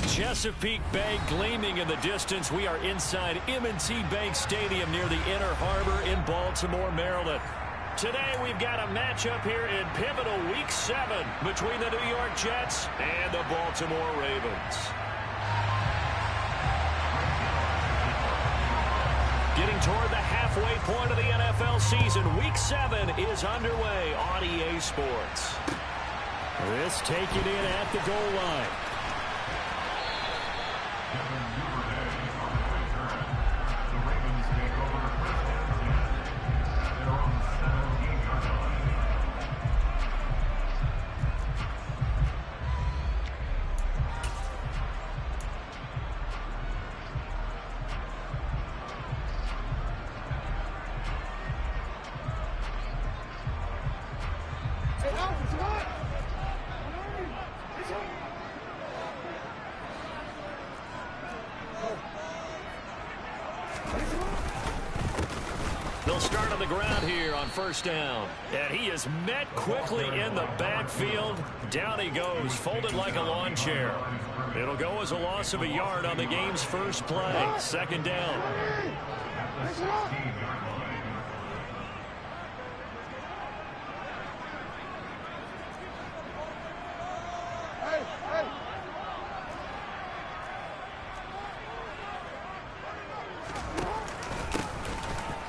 Chesapeake Bay gleaming in the distance. We are inside M&T Bank Stadium near the Inner Harbor in Baltimore, Maryland. Today we've got a matchup here in pivotal Week 7 between the New York Jets and the Baltimore Ravens. Getting toward the halfway point of the NFL season, Week 7 is underway on EA Sports. This taken in at the goal line. They'll start on the ground here on first down. And he is met quickly in the backfield. Down he goes, folded like a lawn chair. It'll go as a loss of a yard on the game's first play. Second down.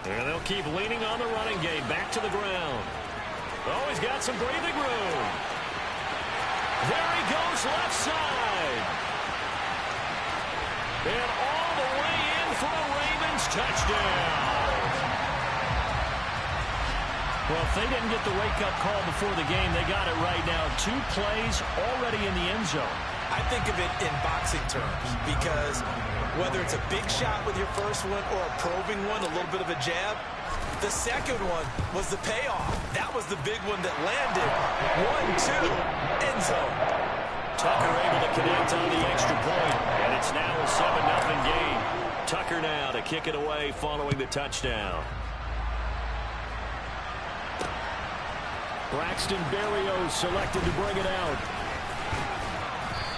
And they'll keep leaning on the running game. Back to the ground. Oh, he's got some breathing room. There he goes, left side. And all the way in for a Ravens touchdown. Well, if they didn't get the wake-up call before the game, they got it right now. 2 plays already in the end zone. I think of it in boxing terms because whether it's a big shot with your first one or a probing one, a little bit of a jab, the second one was the payoff. That was the big one that landed. 1-2, end zone. Tucker able to connect on the extra point, and it's now a 7-0 game. Tucker now to kick it away following the touchdown. Braxton Berrios selected to bring it out.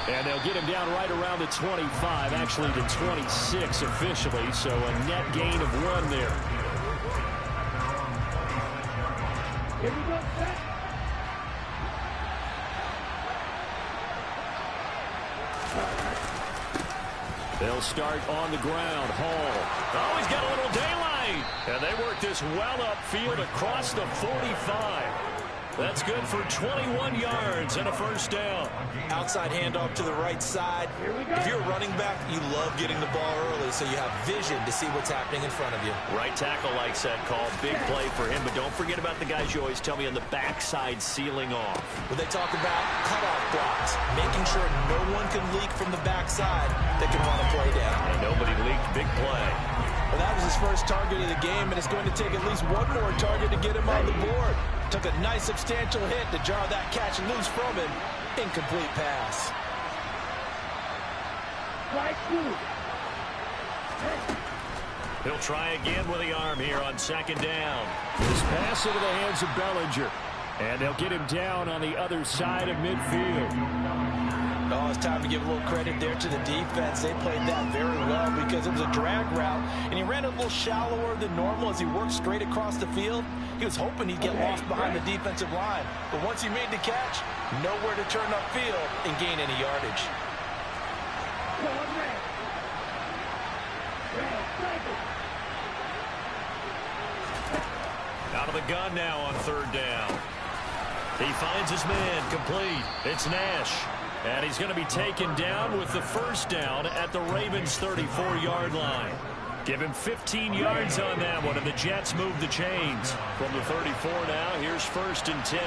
And they'll get him down right around the 25, actually the 26 officially, so a net gain of 1 there. Here we go, set. They'll start on the ground. Hall. Oh, he's got a little daylight. And they work this well upfield across the 45. That's good for 21 yards and a first down. Outside handoff to the right side. If you're a running back, you love getting the ball early so you have vision to see what's happening in front of you. Right tackle likes that call. Big play for him, but don't forget about the guys you always tell me on the backside sealing off. When they talk about cutoff blocks, making sure no one can leak from the backside that can run a play down. And nobody leaked. Big play. Well, that was his first target of the game, and it's going to take at least one more target to get him on the board. Took a nice substantial hit to jar that catch loose from him. Incomplete pass. He'll try again with the arm here on second down. This pass into the hands of Bellinger. And they'll get him down on the other side of midfield. Oh, it's time to give a little credit there to the defense. They played that very well because it was a drag route, and he ran a little shallower than normal as he worked straight across the field. He was hoping he'd get lost behind the defensive line, but once he made the catch, nowhere to turn upfield and gain any yardage. Out of the gun now on third down. He finds his man complete. It's Nash. And he's going to be taken down with the first down at the Ravens' 34-yard line. Give him 15 yards on that one, and the Jets move the chains. From the 34 now, here's first and 10.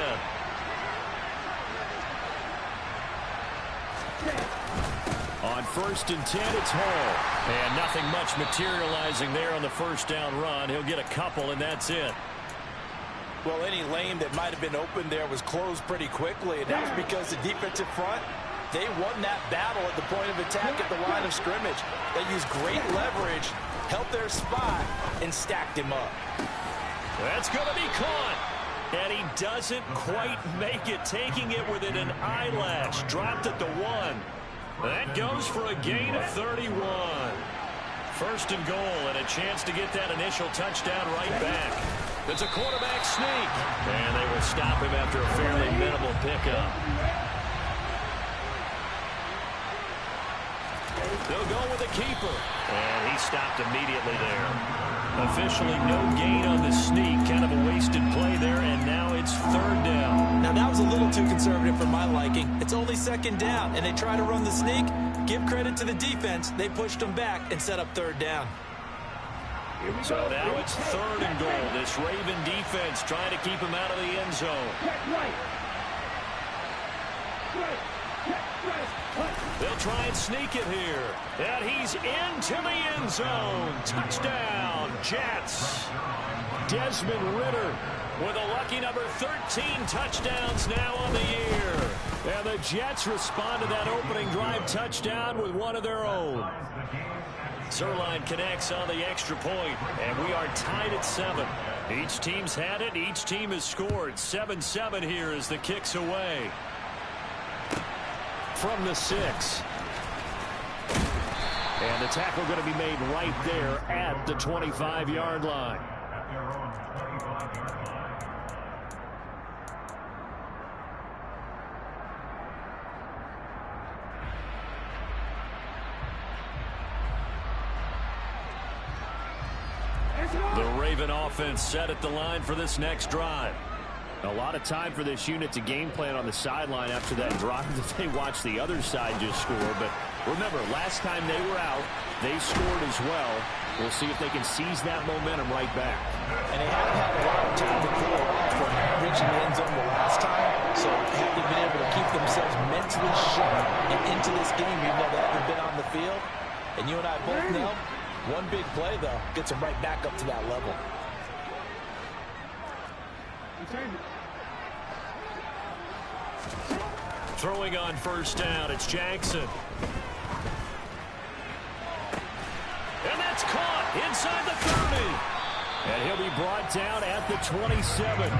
On first and 10, it's Hall. And nothing much materializing there on the first down run. He'll get a couple, and that's it. Well, any lane that might have been open there was closed pretty quickly, and that was because the defensive front, they won that battle at the point of attack at the line of scrimmage. They used great leverage, held their spot, and stacked him up. That's going to be caught. And he doesn't quite make it, taking it within an eyelash. Dropped at the 1. That goes for a gain of 31. First and goal, and a chance to get that initial touchdown right back. It's a quarterback sneak, and they will stop him after a fairly minimal pickup. They'll go with a keeper, and he stopped immediately there. Officially no gain on the sneak, kind of a wasted play there, and now it's third down. Now that was a little too conservative for my liking. It's only second down, and they try to run the sneak. Give credit to the defense. They pushed them back and set up third down. So now it's third and goal. This Raven defense trying to keep him out of the end zone. They'll try and sneak it here. And he's into the end zone. Touchdown, Jets. Desmond Ridder with a lucky number 13 touchdowns now on the year. And the Jets respond to that opening drive touchdown with one of their own. Zerline connects on the extra point, and we are tied at 7. Each team's had it. Each team has scored. 7-7 here as the kick's away. From the 6. And the tackle going to be made right there at the 25-yard line. The Raven offense set at the line for this next drive. A lot of time for this unit to game plan on the sideline after that drive that they watched the other side just score. But remember, last time they were out, they scored as well. We'll see if they can seize that momentum right back. And they haven't had a lot of time to cool off from reaching the end zone the last time. So have they been able to keep themselves mentally sharp and into this game even though they haven't been on the field? And you and I both know, one big play, though, gets them right back up to that level. Throwing on first down, it's Jackson. And that's caught inside the 30. And he'll be brought down at the 27.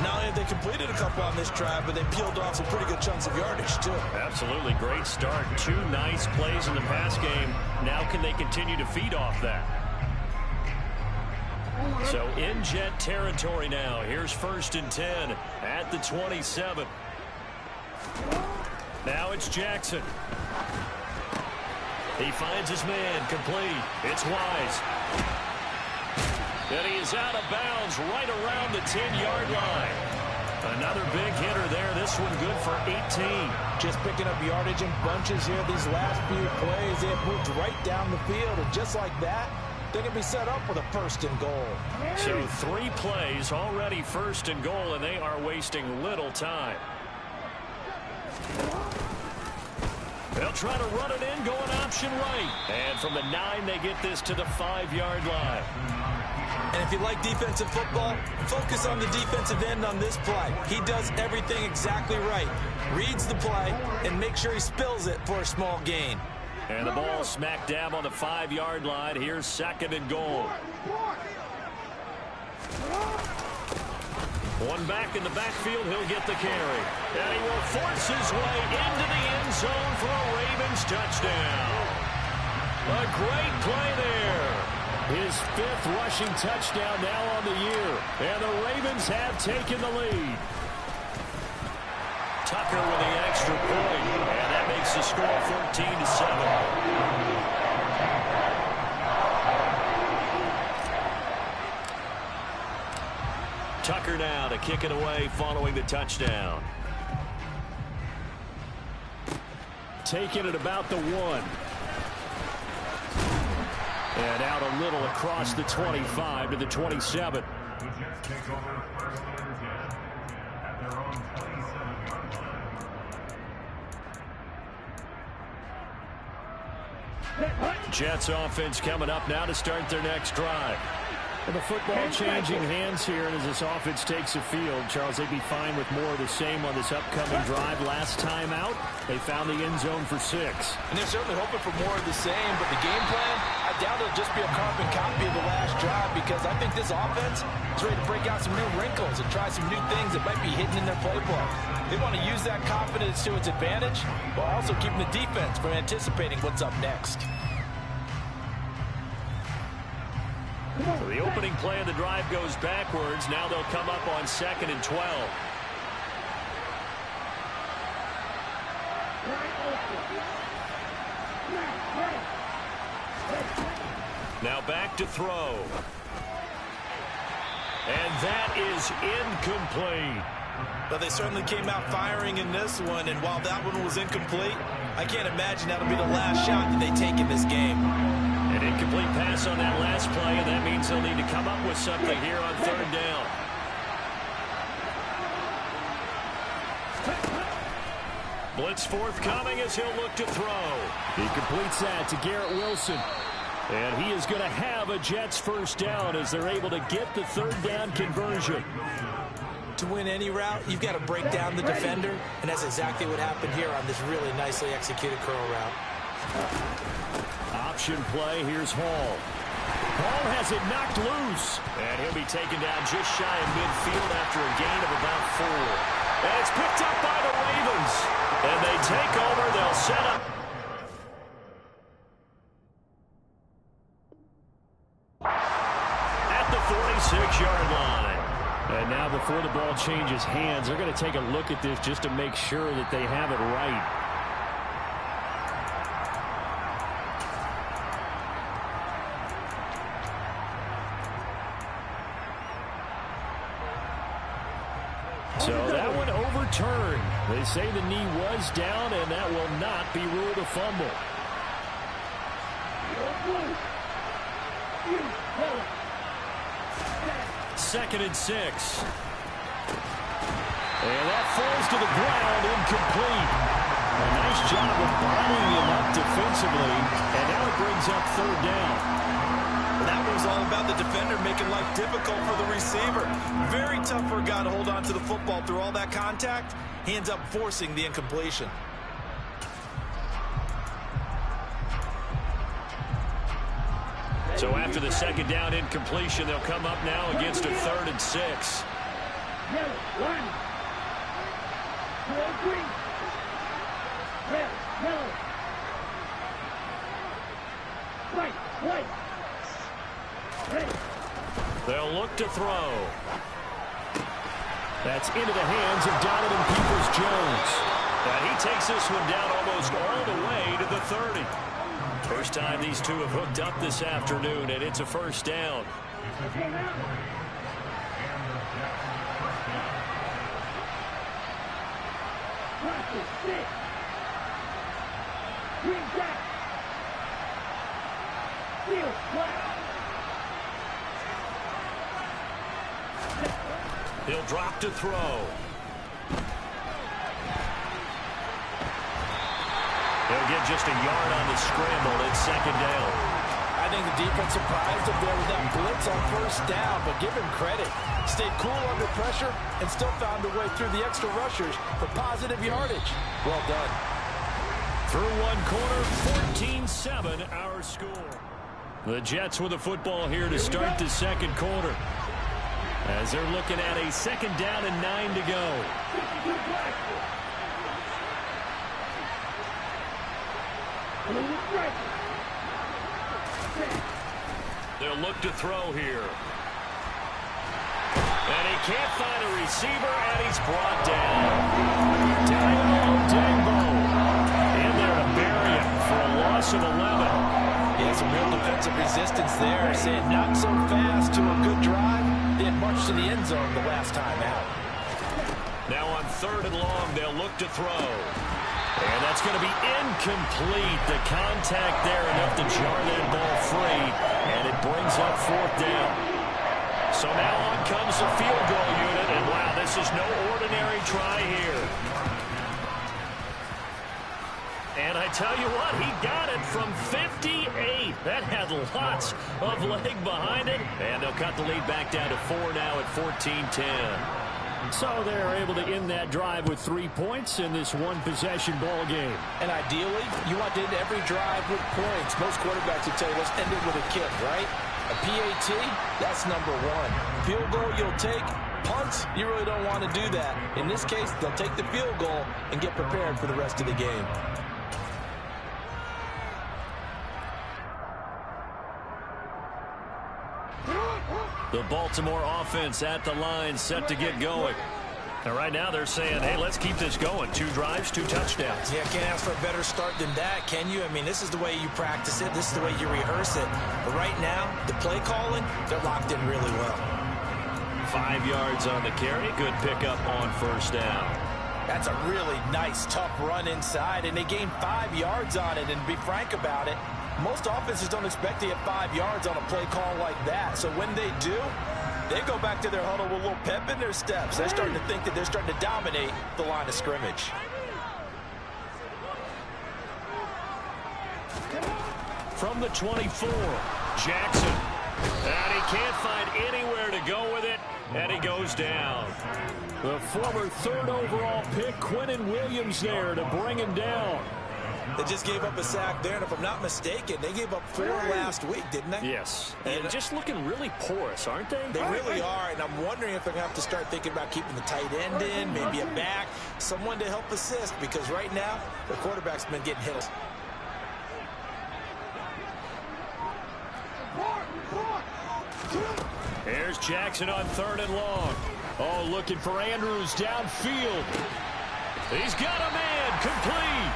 Not only have they completed a couple on this drive, but they peeled off some pretty good chunks of yardage, too. Absolutely great start. 2 nice plays in the pass game. Now can they continue to feed off that? So in Jet territory now. Here's first and 10 at the 27. Now it's Jackson. He finds his man complete. It's Wise. And he is out of bounds right around the 10-yard line. Another big hitter there. This one good for 18. Just picking up yardage in bunches here. These last few plays, they've moved right down the field. And just like that, they can be set up with a first and goal. So 3 plays already first and goal, and they are wasting little time. They'll try to run it in, going option right. And from the 9, they get this to the 5-yard line. And if you like defensive football, focus on the defensive end on this play. He does everything exactly right. Reads the play and make sure he spills it for a small gain. And the ball smack dab on the 5-yard line. Here's second and goal. One back in the backfield, he'll get the carry. And he will force his way into the end zone for a Ravens touchdown. A great play there. His 5th rushing touchdown now on the year. And the Ravens have taken the lead. Tucker with the extra point. And that makes the score 14-7. Tucker now to kick it away following the touchdown. Taking it about the 1. And out a little across the 25 to the 27. Jets offense coming up now to start their next drive. And the football changing hands here, and as this offense takes the field, Charles, they'd be fine with more of the same on this upcoming drive. Last time out, they found the end zone for 6. And they're certainly hoping for more of the same, but the game plan, I doubt it'll just be a carbon copy of the last drive, because I think this offense is ready to break out some new wrinkles and try some new things that might be hidden in their playbook. They want to use that confidence to its advantage while also keeping the defense from anticipating what's up next. So the opening play of the drive goes backwards. Now they'll come up on 2nd and 12. Now back to throw. And that is incomplete. But they certainly came out firing in this one, and while that one was incomplete, I can't imagine that'll be the last shot that they take in this game. An incomplete pass on that last play, and that means they'll need to come up with something here on 3rd down. Blitz forthcoming as he'll look to throw. He completes that to Garrett Wilson. And he is going to have a Jets 1st down as they're able to get the 3rd down conversion. To win any route, you've got to break down the defender, and that's exactly what happened here on this really nicely executed curl route. Option play, here's Hall. Hall has it knocked loose, and he'll be taken down just shy of midfield after a gain of about 4. And it's picked up by the Ravens, and they take over. They'll set up. At the 46-yard line. And now before the ball changes hands, they're going to take a look at this just to make sure that they have it right. So that one overturned. They say the knee was down, and that will not be ruled a fumble. 2nd and 6. And that falls to the ground, incomplete. A nice job of bottling him up defensively, and now it brings up 3rd down. That was all about the defender making life difficult for the receiver. Very tough for a guy to hold on to the football through all that contact. He ends up forcing the incompletion. So after the 2nd down incompletion, they'll come up now against a 3rd and 6. They'll look to throw. That's into the hands of Donovan Peoples-Jones. And he takes this one down almost all the way to the 30. First time these two have hooked up this afternoon, and it's a 1st down. He'll drop to throw. He'll get just a yard on the scramble. It's 2nd down. I think the defense surprised him there with that blitz on 1st down, but give him credit. Stayed cool under pressure and still found a way through the extra rushers for positive yardage. Well done. Through one quarter, 14-7 our score. The Jets with the football here to start the 2nd quarter, as they're looking at a 2nd down and 9 to go. They'll look to throw here. And he can't find a receiver, and he's brought down. Dangbo in there to bury him for a loss of 11. Yeah, some real defensive resistance there. Saying not so fast to a good drive. They had much to the end zone the last time out. Now on 3rd and long, they'll look to throw. And that's going to be incomplete. The contact there enough to jar that ball free. And it brings up 4th down. So now on comes the field goal unit. And wow, this is no ordinary try here. And I tell you what, he got it from 58. That had lots of leg behind it. And they'll cut the lead back down to 4 now at 14-10. So they're able to end that drive with 3 points in this one-possession ball game. And ideally, you want to end every drive with points. Most quarterbacks would tell you, let's end it with a kick, right? A PAT, that's number one. Field goal you'll take. Punts, you really don't want to do that. In this case, they'll take the field goal and get prepared for the rest of the game. The Baltimore offense at the line, set to get going. And right now they're saying, hey, let's keep this going. 2 drives, 2 touchdowns. Yeah, can't ask for a better start than that, can you? I mean, this is the way you practice it. This is the way you rehearse it. But right now, the play calling, they're locked in really well. 5 yards on the carry. Good pickup on first down. That's a really nice, tough run inside, and they gained 5 yards on it. And to be frank about it, most offenses don't expect to get 5 yards on a play call like that. So when they do, they go back to their huddle with a little pep in their steps. They're starting to think that they're starting to dominate the line of scrimmage. From the 24, Jackson. And he can't find anywhere to go with it, and he goes down. The former 3rd overall pick, Quinnen Williams, there to bring him down. They just gave up a sack there, and if I'm not mistaken, they gave up 4 last week, didn't they? Yes, and just looking really porous, aren't they? They really are, and I'm wondering if they're going to have to start thinking about keeping the tight end in, maybe a back, someone to help assist, because right now, the quarterback's been getting hit. Here's Jackson on 3rd and long. Oh, looking for Andrews downfield. He's got a man, complete.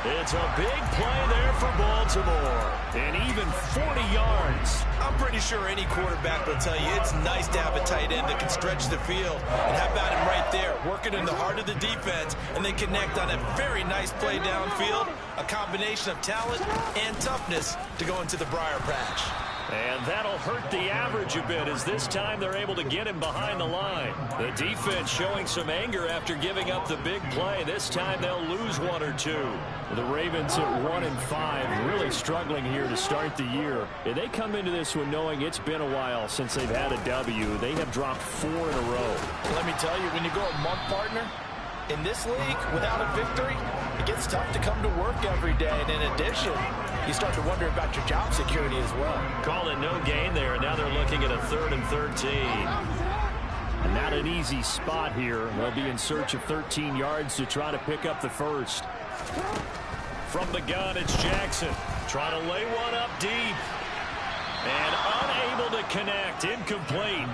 It's a big play there for Baltimore. And even 40 yards. I'm pretty sure any quarterback will tell you it's nice to have a tight end that can stretch the field. And how about him right there, working in the heart of the defense, and they connect on a very nice play downfield. A combination of talent and toughness to go into the briar patch. And that'll hurt the average a bit, as this time they're able to get him behind the line. The defense showing some anger after giving up the big play. This time they'll lose 1 or 2. The Ravens at 1-5, really struggling here to start the year. And they come into this one knowing it's been a while since they've had a W. They have dropped 4 in a row. Let me tell you, when you go a month, partner, in this league, without a victory, it gets tough to come to work every day. And in addition, you start to wonder about your job security as well. Call it no gain there, and now they're looking at a 3rd and 13. And not an easy spot here. They'll be in search of 13 yards to try to pick up the first. From the gun, it's Jackson. Trying to lay one up deep. And unable to connect. Incomplete.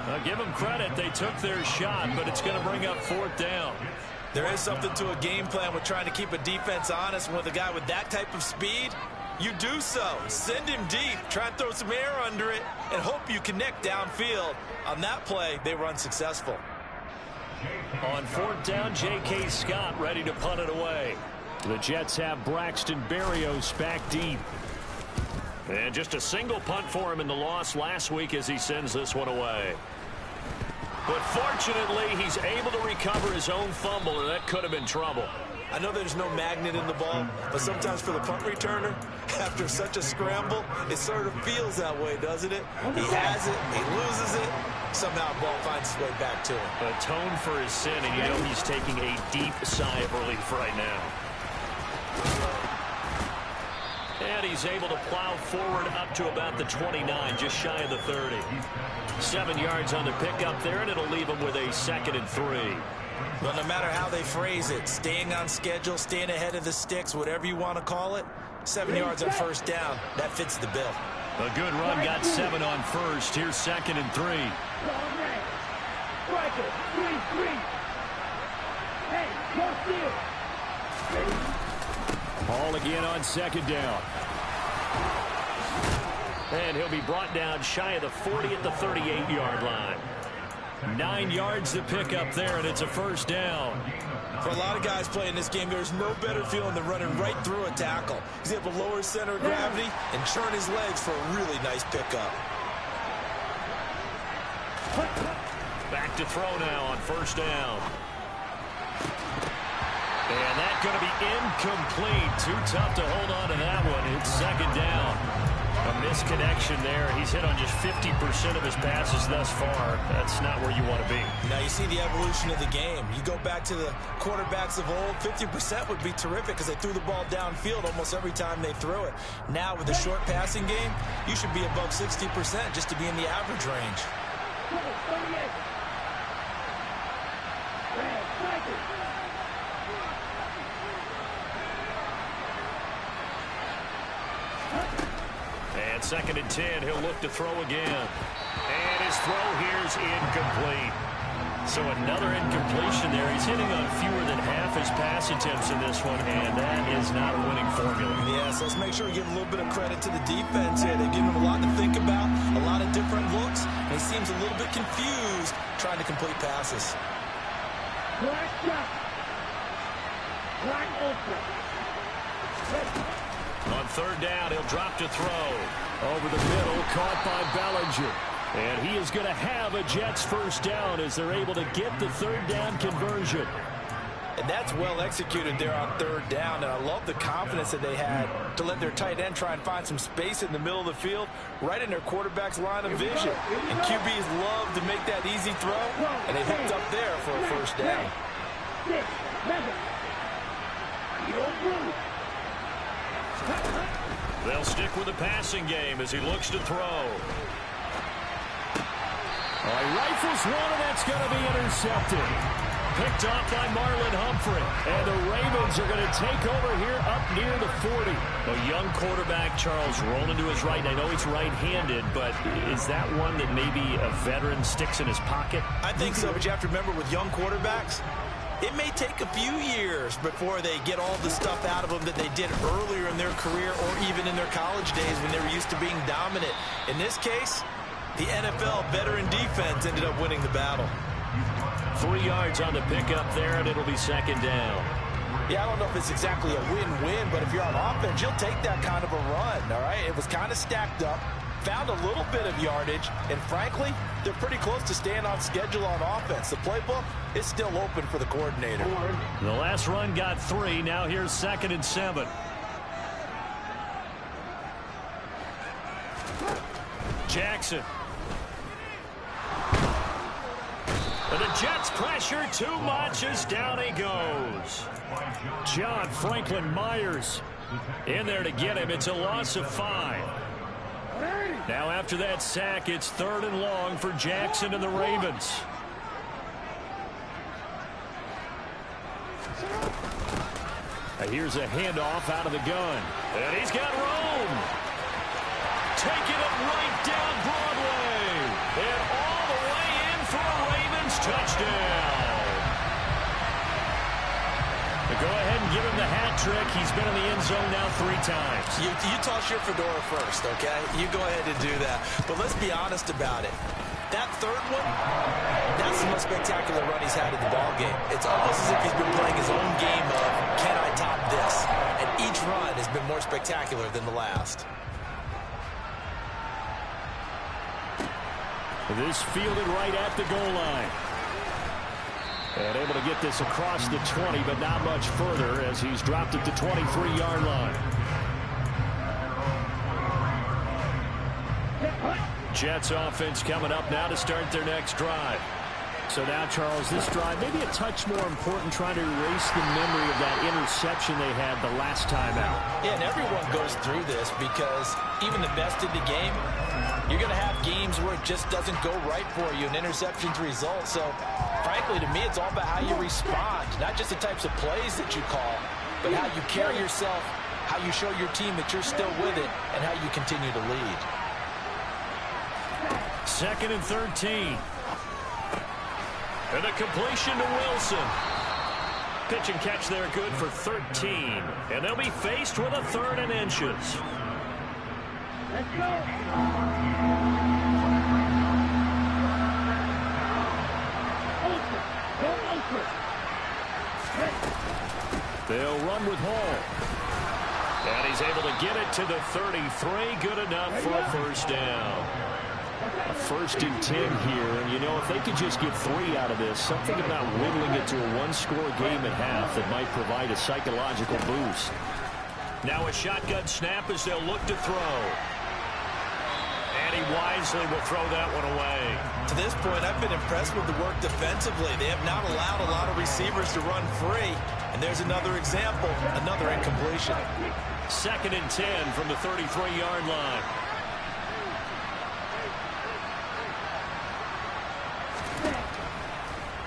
I'll give them credit. They took their shot, but it's going to bring up 4th down. There is something to a game plan with trying to keep a defense honest. With a guy with that type of speed, you do so. Send him deep. Try and throw some air under it and hope you connect downfield. On that play, they were unsuccessful. On 4th down, J.K. Scott ready to punt it away. The Jets have Braxton Berrios back deep. And just a single punt for him in the loss last week as he sends this one away. But fortunately, he's able to recover his own fumble, and that could have been trouble. I know there's no magnet in the ball, but sometimes for the punt returner, after such a scramble, it sort of feels that way, doesn't it? He has it, he loses it, somehow the ball finds its way back to him. Atone for his sin, and you know he's taking a deep sigh of relief right now. And he's able to plow forward up to about the 29, just shy of the 30. 7 yards on the pickup there, and it'll leave him with a 2nd and 3. Well, no matter how they phrase it, staying on schedule, staying ahead of the sticks, whatever you want to call it, 7 yards on first down, that fits the bill. A good run, got 7 on first. Here's 2nd and 3. Ball again on 2nd down. And he'll be brought down shy of the 40 at the 38-yard line. 9 yards to pick up there, and it's a first down. For a lot of guys playing this game, there's no better feeling than running right through a tackle. He's able to lower his center of gravity and churn his legs for a really nice pickup. Back to throw now on first down. And that's going to be incomplete. Too tough to hold on to that one. It's 2nd down. A misconnection there. He's hit on just 50% of his passes thus far. That's not where you want to be. Now you see the evolution of the game. You go back to the quarterbacks of old, 50% would be terrific because they threw the ball downfield almost every time they threw it. Now with the short passing game, you should be above 60% just to be in the average range. And 2nd and 10, he'll look to throw again. And his throw here's incomplete. So another incompletion there. He's hitting on fewer than half his pass attempts in this one, and that is not a winning formula. Yes, let's make sure we give a little bit of credit to the defense here. They've given him a lot to think about, a lot of different looks, and he seems a little bit confused trying to complete passes. On 3rd down, he'll drop to throw. Over the middle, caught by Bellinger. And he is going to have a Jets 1st down as they're able to get the 3rd down conversion. And that's well executed there on 3rd down. And I love the confidence that they had to let their tight end try and find some space in the middle of the field, right in their quarterback's line of vision. And QBs love to make that easy throw, and they hooked up there for a 1st down. They'll stick with the passing game as he looks to throw. He rifles one, and that's going to be intercepted. Picked off by Marlon Humphrey. And the Ravens are going to take over here up near the 40. A young quarterback, Charles, rolling to his right. I know he's right-handed, but is that one that maybe a veteran sticks in his pocket? I think so, but you have to remember with young quarterbacks, it may take a few years before they get all the stuff out of them that they did earlier in their career or even in their college days when they were used to being dominant. In this case, the NFL veteran defense ended up winning the battle. 3 yards on the pickup there, and it'll be 2nd down. Yeah, I don't know if it's exactly a win-win, but if you're on offense, you'll take that kind of a run, all right? It was kind of stacked up, found a little bit of yardage, and frankly, they're pretty close to staying on schedule on offense. The playbook is still open for the coordinator. The last run got 3. Now here's 2nd and 7. Jackson. And the Jets pressure too much as down he goes. John Franklin Myers in there to get him. It's a loss of 5. Now after that sack, it's 3rd and long for Jackson and the Ravens. Here's a handoff out of the gun. And he's got room. Taking it right down Broadway. And all the way in for a Ravens touchdown. Go ahead and give him the hat trick. He's been in the end zone now 3 times. You toss your fedora first, okay? You go ahead and do that. But let's be honest about it. That 3rd one, that's the most spectacular run he's had in the ballgame. It's almost as if he's been playing his own game of, can I top this? And each run has been more spectacular than the last. This fielded right at the goal line. And able to get this across the 20, but not much further as he's dropped at the 23-yard line. Jets offense coming up now to start their next drive. So now, Charles, this drive maybe a touch more important, trying to erase the memory of that interception they had the last time out. Yeah, and everyone goes through this because even the best in the game, you're going to have games where it just doesn't go right for you, and interceptions result. So, frankly, to me, it's all about how you respond, not just the types of plays that you call, but how you carry yourself, how you show your team that you're still with it, and how you continue to lead. 2nd and 13. And a completion to Wilson. Pitch and catch there good for 13. And they'll be faced with a 3rd and inches. Let's go. They'll run with Hall. And he's able to get it to the 33. Good enough for a 1st down. A 1st and 10 here, and you know, if they could just get 3 out of this, something about whittling it to a 1-score game at half that might provide a psychological boost. Now a shotgun snap as they'll look to throw. And he wisely will throw that one away. To this point, I've been impressed with the work defensively. They have not allowed a lot of receivers to run free. And there's another example, another incompletion. 2nd and 10 from the 33-yard line.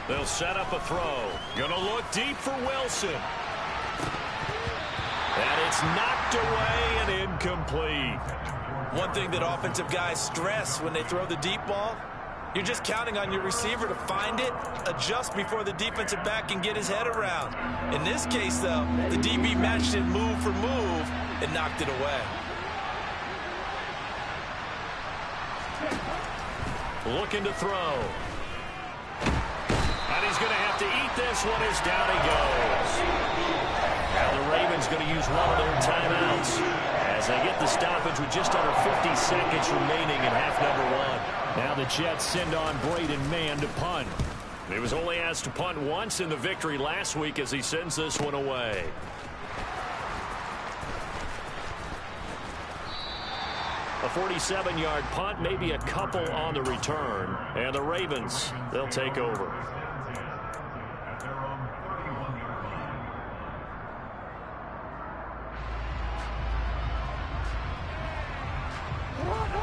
They'll set up a throw. Gonna look deep for Wilson. And it's knocked away and incomplete. One thing that offensive guys stress when they throw the deep ball, you're just counting on your receiver to find it, adjust before the defensive back can get his head around. In this case, though, the DB matched it move for move and knocked it away. Looking to throw. And he's going to have to eat this one as down he goes. Now the Ravens going to use one of their timeouts as they get the stoppage with just under 50 seconds remaining in half number 1. Now the Jets send on Braden Mann to punt. He was only asked to punt once in the victory last week as he sends this one away. A 47-yard punt, maybe a couple on the return. And the Ravens, they'll take over.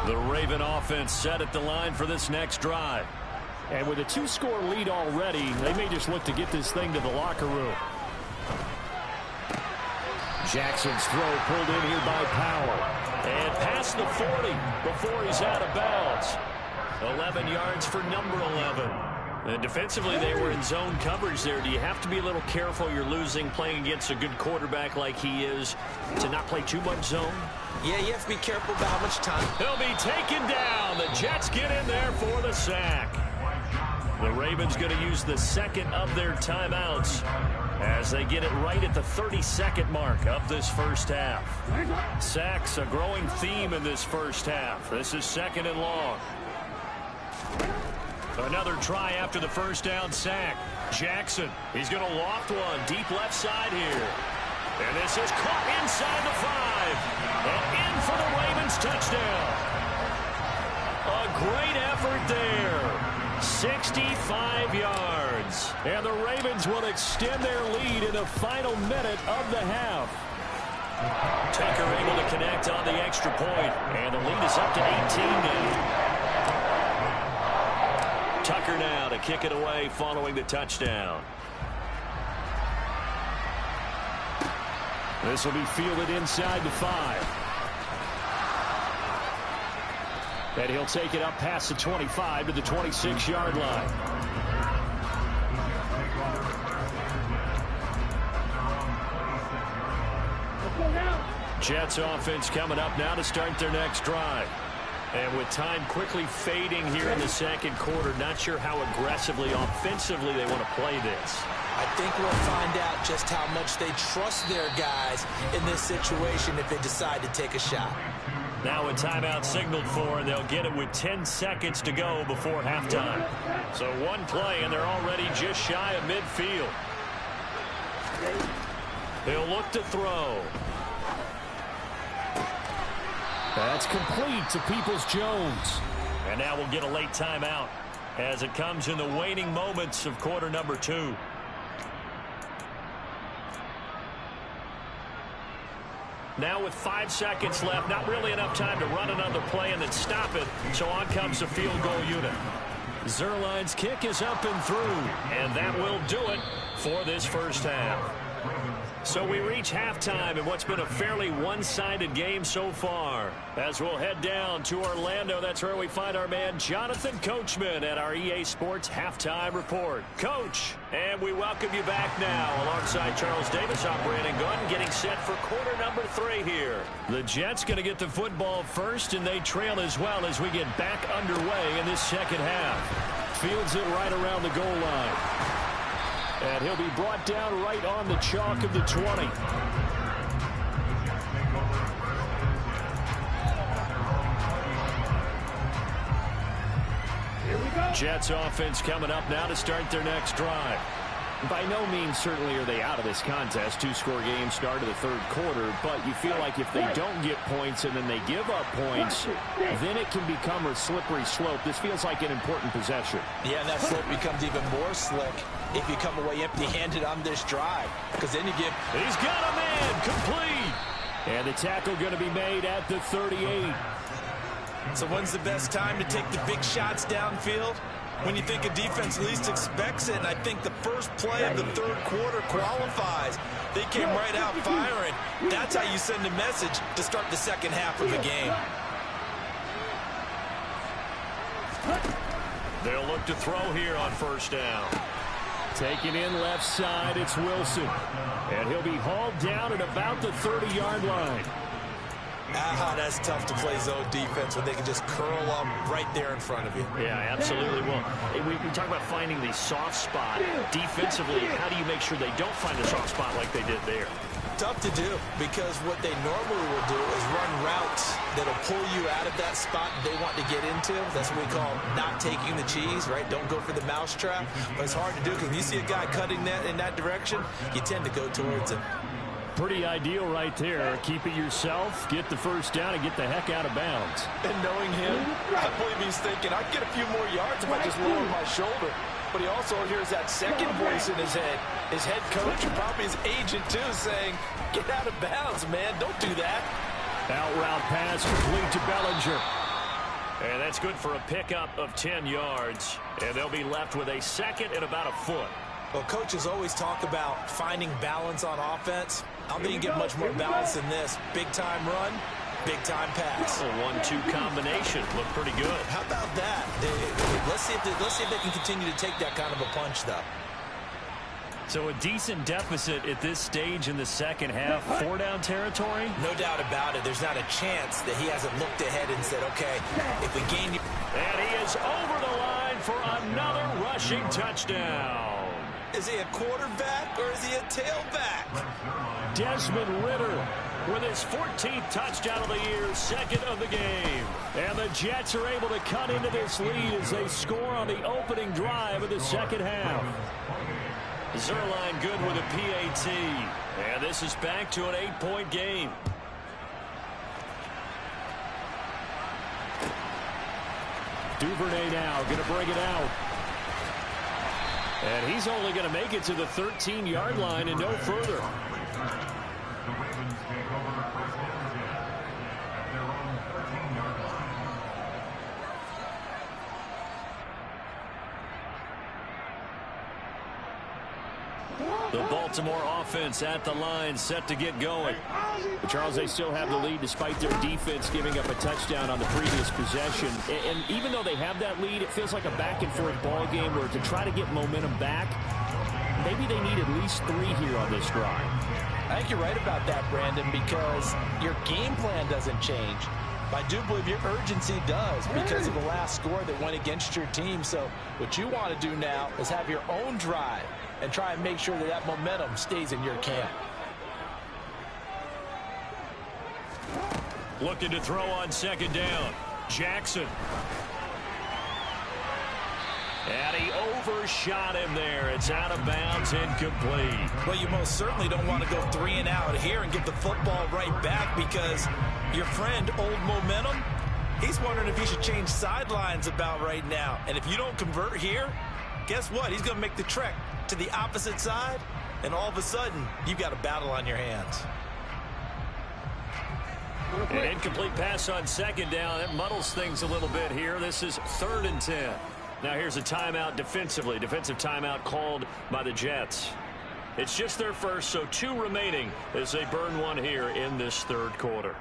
The Raven offense set at the line for this next drive. And with a 2-score lead already, they may just look to get this thing to the locker room. Jackson's throw pulled in here by Powell. And past the 40 before he's out of bounds. 11 yards for number 11. And defensively, they were in zone coverage there. Do you have to be a little careful? You're losing playing against a good quarterback like he is to not play too much zone? Yeah, you have to be careful about how much time. He'll be taken down. The Jets get in there for the sack. The Ravens going to use the second of their timeouts as they get it right at the 32nd mark of this first half. Sacks, a growing theme in this first half. This is 2nd and long. Another try after the first down sack. Jackson, he's going to loft one deep left side here. And this is caught inside the 5. And in for the Ravens touchdown. A great effort there. 65 yards. And the Ravens will extend their lead in the final minute of the half. Tucker able to connect on the extra point. And the lead is up to 18 now. Tucker now to kick it away following the touchdown. This will be fielded inside the 5. And he'll take it up past the 25 to the 26-yard line. Jets offense coming up now to start their next drive. And with time quickly fading here in the second quarter, not sure how aggressively, offensively they want to play this. I think we'll find out just how much they trust their guys in this situation if they decide to take a shot. Now a timeout signaled for, and they'll get it with 10 seconds to go before halftime. So one play, and they're already just shy of midfield. They'll look to throw. That's complete to Peoples-Jones. And now we'll get a late timeout as it comes in the waning moments of quarter number 2. Now with 5 seconds left, not really enough time to run another play and then stop it. So on comes the field goal unit. Zerline's kick is up and through, and that will do it for this first half. So we reach halftime in what's been a fairly one-sided game so far. As we'll head down to Orlando, that's where we find our man Jonathan Coachman at our EA Sports Halftime Report. Coach, and we welcome you back now alongside Charles Davis. I'm Brandon Gunn getting set for quarter number 3 here. The Jets going to get the football first, and they trail as well as we get back underway in this second half. Fields it right around the goal line. And he'll be brought down right on the chalk of the 20. Jets offense coming up now to start their next drive. By no means certainly are they out of this contest. Two-score game start of the third quarter, but you feel like if they don't get points and then they give up points, then it can become a slippery slope. This feels like an important possession. Yeah, and that slope becomes even more slick if you come away empty-handed on this drive, because then you give... He's got a man, complete! And the tackle going to be made at the 38. So when's the best time to take the big shots downfield? When you think a defense least expects it, and I think the first play of the third quarter qualifies. They came right out firing. That's how you send a message to start the second half of the game. They'll look to throw here on first down. Taking in left side, it's Wilson. And he'll be hauled down at about the 30-yard line. That's tough to play zone defense when they can just curl up right there in front of you. Yeah, absolutely. Well, we talk about finding the soft spot defensively. How do you make sure they don't find the soft spot like they did there? Tough to do, because what they normally will do is run routes that'll pull you out of that spot they want to get into. That's what we call not taking the cheese, right? Don't go for the mousetrap. But it's hard to do, because when you see a guy cutting that in that direction, you tend to go towards him. Pretty ideal right there. Keep it yourself, get the first down, and get the heck out of bounds. And knowing him, I believe he's thinking, I'd get a few more yards if I just lower my shoulder. But he also hears that second voice in his head. His head coach, and probably his agent too, saying, get out of bounds, man. Don't do that. Out route pass complete to Bellinger. And that's good for a pickup of 10 yards. And they'll be left with a second and about a foot. Well, coaches always talk about finding balance on offense. I don't think you get much more balance than this. Big-time run, big-time pass. A 1-2 combination looked pretty good. How about that? Let's see if they can continue to take that kind of a punch, though. So a decent deficit at this stage in the second half. 4-down territory? No doubt about it. There's not a chance that he hasn't looked ahead and said, okay, if we gain... And he is over the line for another rushing touchdown. Is he a quarterback or is he a tailback? Desmond Ridder with his 14th touchdown of the year, second of the game. And the Jets are able to cut into this lead as they score on the opening drive of the second half. Zerline good with a PAT. And this is back to an 8-point game. Duvernay now going to bring it out. And he's only going to make it to the 13-yard line and no further. The Baltimore offense at the line, set to get going. But Charles, they still have the lead despite their defense giving up a touchdown on the previous possession. And even though they have that lead, it feels like a back-and-forth ball game where to try to get momentum back, maybe they need at least 3 here on this drive. I think you're right about that, Brandon, because your game plan doesn't change. I do believe your urgency does because of the last score that went against your team. So what you want to do now is have your own drive and try and make sure that that momentum stays in your camp. Looking to throw on second down. Jackson. And he overshot him there. It's out of bounds, incomplete. Well, you most certainly don't want to go 3 and out here and get the football right back because your friend, Old Momentum, he's wondering if he should change sidelines about right now. And if you don't convert here, guess what? He's going to make the trek to the opposite side, and all of a sudden, you've got a battle on your hands. An incomplete pass on second down. That muddles things a little bit here. This is 3rd and 10. Now here's a timeout defensively. Defensive timeout called by the Jets. It's just their first, so 2 remaining as they burn one here in this third quarter.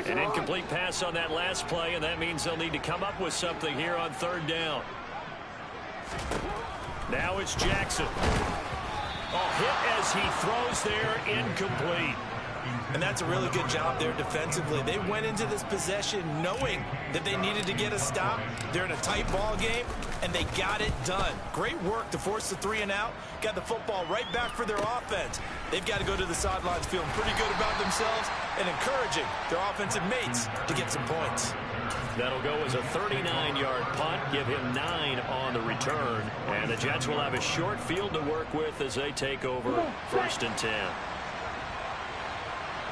An incomplete pass on that last play, and that means they'll need to come up with something here on 3rd down. Now it's Jackson. Hit as he throws there, incomplete. And that's a really good job there defensively. They went into this possession knowing that they needed to get a stop. They're in a tight ball game, and they got it done. Great work to force the 3 and out. Got the football right back for their offense. They've got to go to the sidelines feeling pretty good about themselves and encouraging their offensive mates to get some points. That'll go as a 39-yard punt, give him 9 on the return. And the Jets will have a short field to work with as they take over 1st and 10.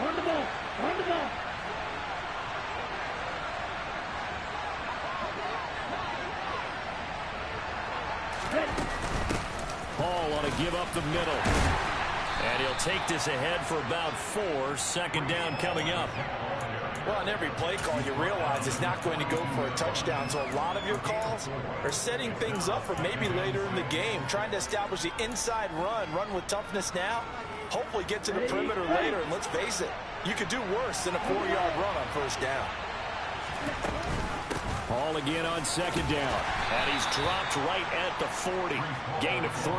On the ball. On the ball. Hall on a give up the middle. And he'll take this ahead for about 4. 2nd down coming up. Well, on every play call, you realize it's not going to go for a touchdown. So a lot of your calls are setting things up for maybe later in the game, trying to establish the inside run with toughness now, hopefully get to the perimeter later. And let's face it, you could do worse than a 4-yard run on 1st down. Hall again on 2nd down. And he's dropped right at the 40. Gain of 3.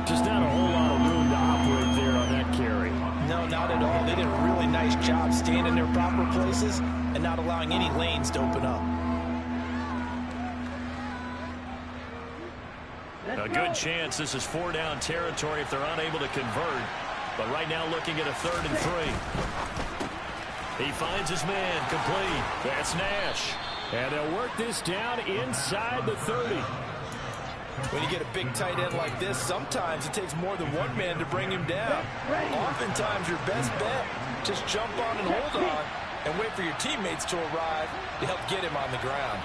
Just not a whole lot of room to operate there on that carry. No, not at all. They did a really nice job staying in their proper places and not allowing any lanes to open up. A good chance this is 4-down territory if they're unable to convert. But right now looking at a 3rd and 3. He finds his man complete. That's Nash. And they'll work this down inside the 30. When you get a big tight end like this, sometimes it takes more than one man to bring him down. Oftentimes, your best bet, just jump on and hold on and wait for your teammates to arrive to help get him on the ground.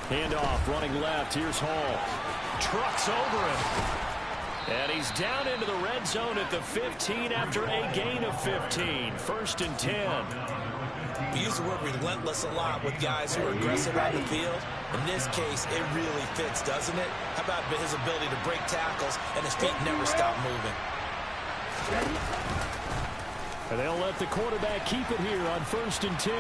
Handoff, running left. Here's Hall. Trucks over him. And he's down into the red zone at the 15 after a gain of 15. 1st and 10. We use the word relentless a lot with guys who are aggressive on the field. In this case, it really fits, doesn't it? How about his ability to break tackles and his feet never stop moving? And they'll let the quarterback keep it here on 1st and 10.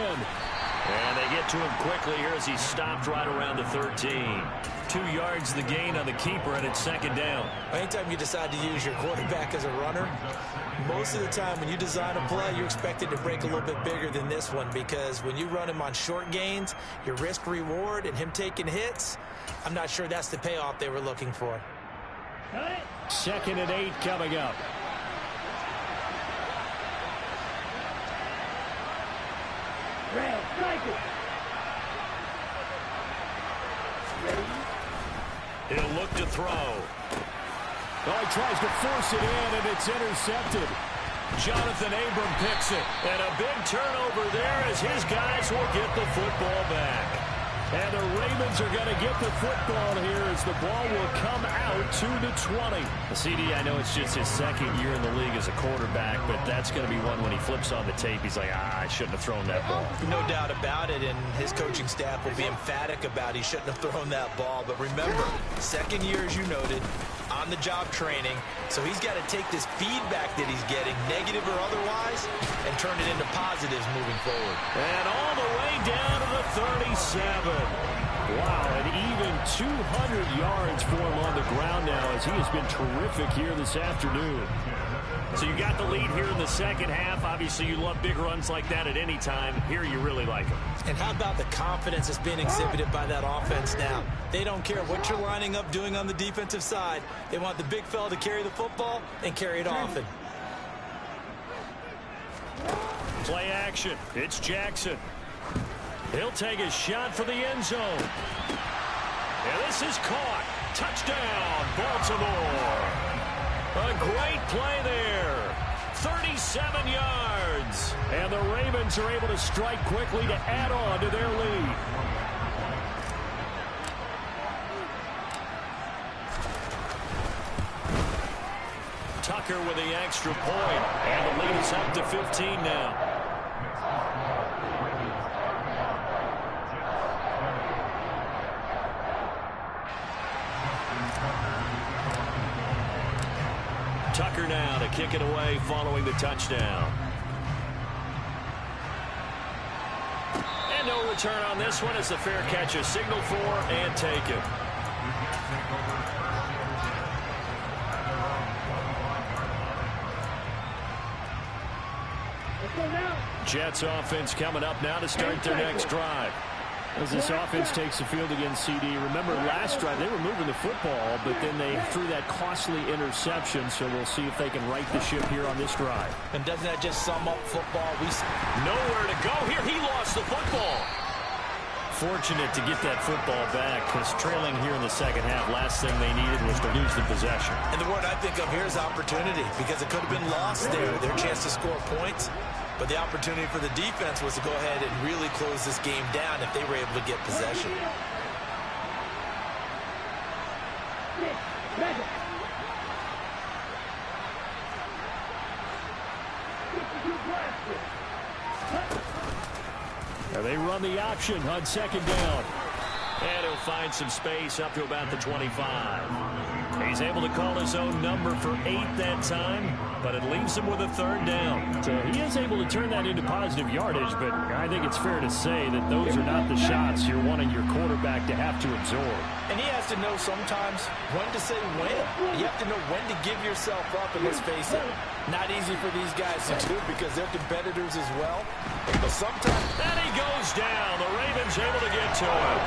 And they get to him quickly here as he stopped right around the 13. 2 yards the gain on the keeper, and it's 2nd down. Anytime you decide to use your quarterback as a runner, most of the time when you design a play, you're expected to break a little bit bigger than this one, because when you run him on short gains, your risk reward and him taking hits, I'm not sure that's the payoff they were looking for. 2nd and 8 coming up. He'll look to throw. Oh, he tries to force it in, and it's intercepted. Jonathan Abram picks it. And a big turnover there as his guys will get the football back. And the Ravens are going to get the football here as the ball will come out to the 20. CD, I know it's just his 2nd year in the league as a quarterback, but that's going to be one when he flips on the tape. He's like, I shouldn't have thrown that ball. No doubt about it, and his coaching staff will be emphatic about he shouldn't have thrown that ball. But remember, 2nd year, as you noted, on-the-job training, so he's got to take this feedback that he's getting, negative or otherwise, and turn it into positives moving forward. And all the way down to the 37. Wow, and even 200 yards for him on the ground now as he has been terrific here this afternoon. So you got the lead here in the 2nd half. Obviously, you love big runs like that at any time. Here, you really like them. And how about the confidence that's being exhibited by that offense now? They don't care what you're lining up doing on the defensive side. They want the big fella to carry the football and carry it often. Play action. It's Jackson. He'll take a shot for the end zone. And this is caught. Touchdown, Baltimore. A great play there. 37 yards. And the Ravens are able to strike quickly to add on to their lead. Tucker with the extra point. And the lead is up to 15 now. Tucker now to kick it away following the touchdown. And no return on this one as the fair catch is signaled for and taken. Jets offense coming up now to start their next drive. As this offense takes the field against CD, remember last drive they were moving the football, but then they threw that costly interception, so we'll see if they can right the ship here on this drive. And doesn't that just sum up football? Nowhere to go here. He lost the football. Fortunate to get that football back, because trailing here in the second half, last thing they needed was to lose the possession. And the word I think of here is opportunity, because it could have been lost there, their chance to score points. But the opportunity for the defense was to go ahead and really close this game down if they were able to get possession. Now they run the option on second down. And he'll find some space up to about the 25. He's able to call his own number for 8 that time, but it leaves him with a third down. So he is able to turn that into positive yardage, but I think it's fair to say that those are not the shots you're wanting your quarterback to have to absorb. And he has to know sometimes when to say when. You have to know when to give yourself up, and let's face it, not easy for these guys to do because they're competitors as well. But sometimes... And he goes down. The Ravens able to get to him.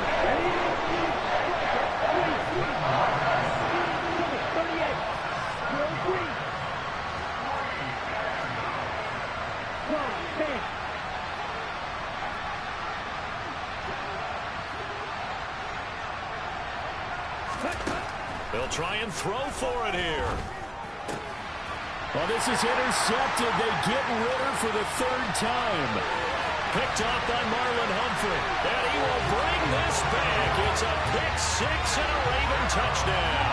They'll try and throw for it here. Well, this is intercepted. They get Ritter for the third time. Picked up by Marlon Humphrey. And he will bring this back. It's a pick-6 and a Raven touchdown.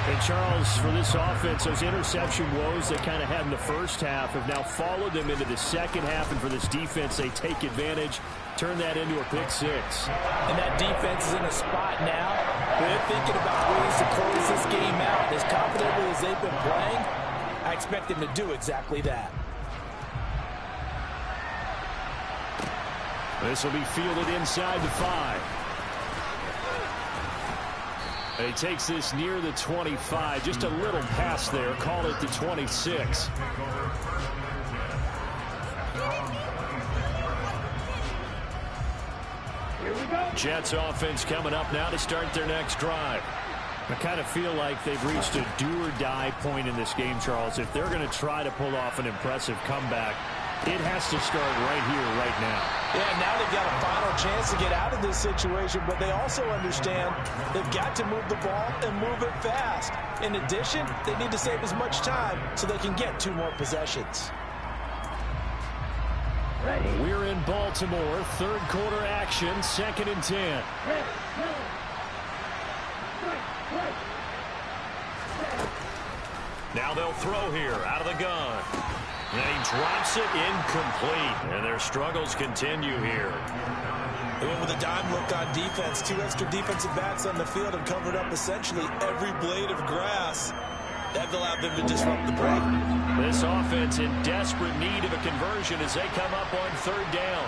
And Charles, for this offense, those interception woes they kind of had in the first half have now followed them into the second half. And for this defense, they take advantage, turn that into a pick-6. And that defense is in a spot now where they're thinking about ways to close this game out. As confidently as they've been playing, I expect them to do exactly that. This will be fielded inside the 5. And he takes this near the 25. Just a little pass there. Call it the 26. Jets offense coming up now to start their next drive. I kind of feel like they've reached a do-or-die point in this game, Charles. If they're going to try to pull off an impressive comeback, it has to start right here, right now. Yeah, now they've got a final chance to get out of this situation, but they also understand they've got to move the ball and move it fast. In addition, they need to save as much time so they can get 2 more possessions. We're in Baltimore. Third quarter action. 2nd and 10. Now they'll throw here out of the gun. And he drops it incomplete. And their struggles continue here. They went with a dime look on defense. 2 extra defensive backs on the field and covered up essentially every blade of grass. That allowed them to disrupt the play. This offense in desperate need of a conversion as they come up on 3rd down.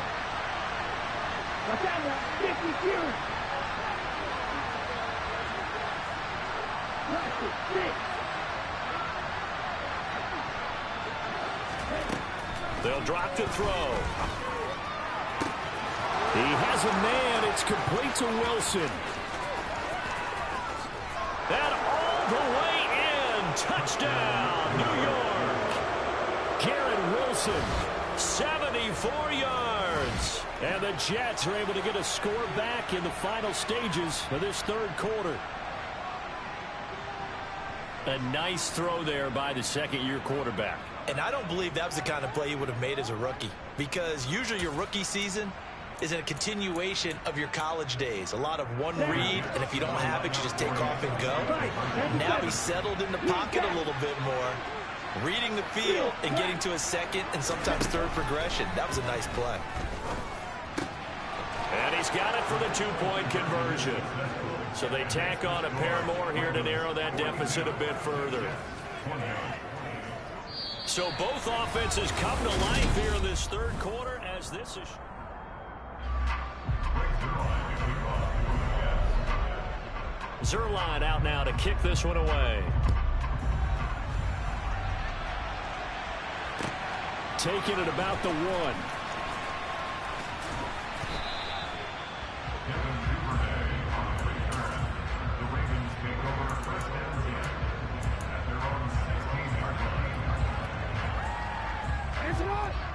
They'll drop to throw. He has a man. It's complete to Wilson. And all the way in. Touchdown, New York. Garrett Wilson, 74 yards. And the Jets are able to get a score back in the final stages of this 3rd quarter. A nice throw there by the 2nd-year quarterback. And I don't believe that was the kind of play he would have made as a rookie, because usually your rookie season is a continuation of your college days. A lot of one read, and if you don't have it, you just take off and go. Now he's settled in the pocket a little bit more, reading the field and getting to a 2nd and sometimes 3rd progression. That was a nice play. And he's got it for the 2-point conversion. So they tack on a pair more here to narrow that deficit a bit further. So both offenses come to life here in this 3rd quarter as this is... Zerline out now to kick this one away. Taking it about the 1.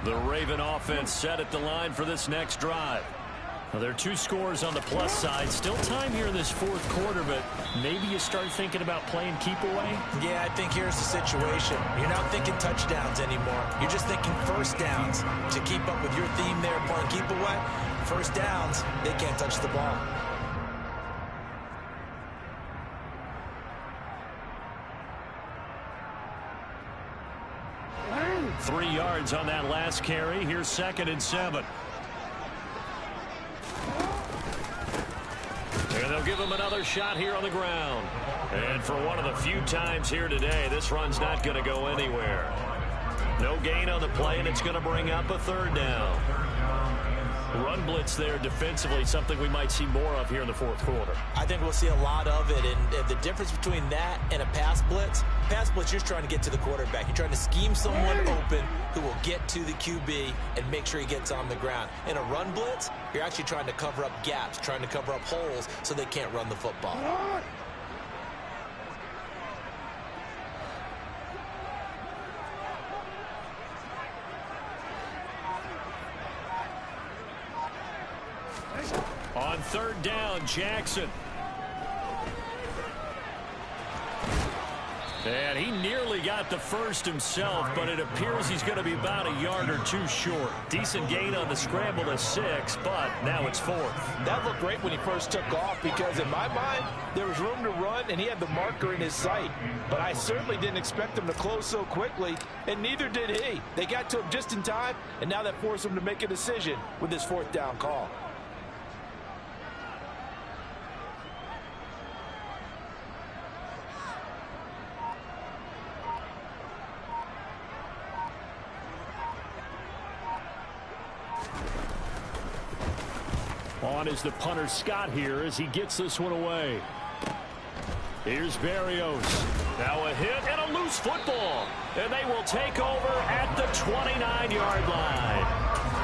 The Raven offense set at the line for this next drive. Well, there are 2 scores on the plus side. Still time here in this fourth quarter, but maybe you start thinking about playing keep away? Yeah, I think here's the situation. You're not thinking touchdowns anymore. You're just thinking first downs. To keep up with your theme there, playing keep away, first downs, they can't touch the ball. Wow. 3 yards on that last carry. Here's 2nd and 7. And they'll give him another shot here on the ground. And for one of the few times here today, this run's not going to go anywhere. No gain on the play, and it's going to bring up a 3rd down. Run blitz there defensively, something we might see more of here in the fourth quarter. I think we'll see a lot of it, and the difference between that and a pass blitz, you're just trying to get to the quarterback. You're trying to scheme someone open who will get to the QB and make sure he gets on the ground. In a run blitz, you're actually trying to cover up gaps, trying to cover up holes so they can't run the football. On 3rd down, Jackson. And he nearly got the first himself, but it appears he's going to be about a yard or 2 short. Decent gain on the scramble to 6, but now it's 4th. That looked great when he first took off because in my mind, there was room to run and he had the marker in his sight. But I certainly didn't expect him to close so quickly, and neither did he. They got to him just in time, and now that forced him to make a decision with this 4th down call. On is the punter Scott here as he gets this one away. Here's Berrios. Now a hit and a loose football. And they will take over at the 29-yard line.